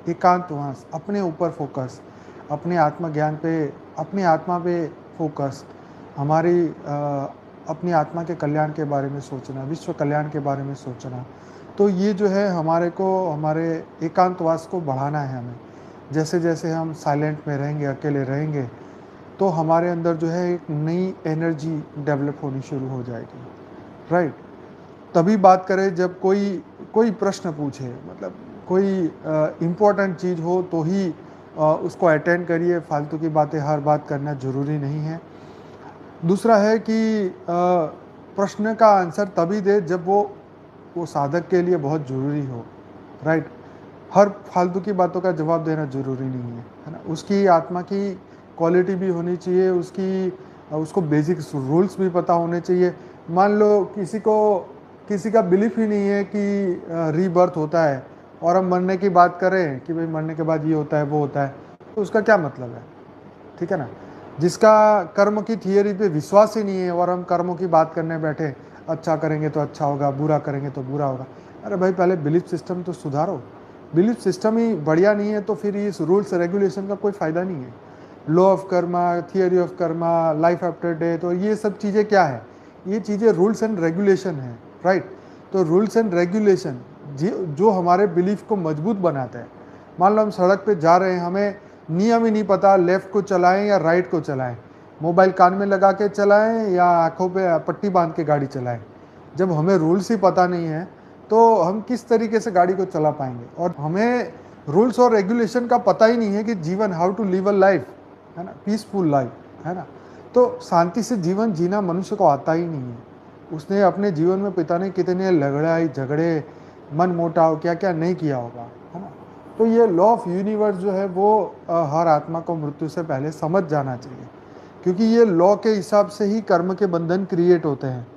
एकांतवास, अपने ऊपर फोकस, अपने आत्मज्ञान पे, अपनी आत्मा पे फोकस, हमारी अपनी आत्मा के कल्याण के बारे में सोचना, विश्व कल्याण के बारे में सोचना। तो ये जो है हमारे को हमारे एकांतवास को बढ़ाना है हमें। जैसे-जैसे हम साइलेंट में रहेंगे, अकेले रहेंगे, तो हमारे अंदर जो है एक नई एनर्जी डेवलप होनी शुरू हो जाएगी, राइट? तभी बात करें जब कोई कोई प्रश्न पूछे, मतलब कोई इम्पोर्टेंट चीज़ हो तो ही उसको अटेंड करिए, फालतू की बातें हर बात करना ज़रूरी नहीं है। दूसरा है कि प्रश्न का आंसर तभी दे जब वो साधक के लिए बहुत ज़रूरी हो, राइट? हर फालतू की बातों का जवाब देना ज़रूरी नहीं है ना? उसकी आत्मा की क्वालिटी भी होनी चाहिए, उसको बेसिक रूल्स भी पता होने चाहिए। मान लो किसी का बिलीफ ही नहीं है कि रीबर्थ होता है, और हम मरने की बात करें कि भाई मरने के बाद ये होता है, वो होता है, तो उसका क्या मतलब है? ठीक है ना? जिसका कर्म की थियरी पे विश्वास ही नहीं है और हम कर्मों की बात करने बैठे, अच्छा करेंगे तो अच्छा होगा, बुरा करेंगे तो बुरा होगा। अरे भाई पहले बिलीफ सिस्टम तो सुधारो। बिलीफ सिस्टम ही बढ़िया नहीं है तो फिर इस रूल्स रेगुलेशन का कोई फ़ायदा नहीं है। Law of Karma, theory of Karma, life after death, तो ये सब चीज़ें क्या है? ये चीज़ें रूल्स एंड रेगुलेशन है, राइट? तो रूल्स एंड रेगुलेशन जो हमारे बिलीफ को मजबूत बनाते हैं। मान लो हम सड़क पे जा रहे हैं, हमें नियम ही नहीं पता लेफ़्ट को चलाएं या राइट को चलाएं, मोबाइल कान में लगा के चलाएं या आंखों पे पट्टी बांध के गाड़ी चलाएं। जब हमें रूल्स ही पता नहीं है तो हम किस तरीके से गाड़ी को चला पाएंगे? और हमें रूल्स और रेगुलेशन का पता ही नहीं है कि जीवन, how to live a life, है ना, पीसफुल लाइफ, है ना? तो शांति से जीवन जीना मनुष्य को आता ही नहीं है। उसने अपने जीवन में पिता ने कितने लड़ाई झगड़े, मन मोटाव क्या क्या नहीं किया होगा, है ना? तो ये लॉ ऑफ यूनिवर्स जो है वो हर आत्मा को मृत्यु से पहले समझ जाना चाहिए, क्योंकि ये लॉ के हिसाब से ही कर्म के बंधन क्रिएट होते हैं।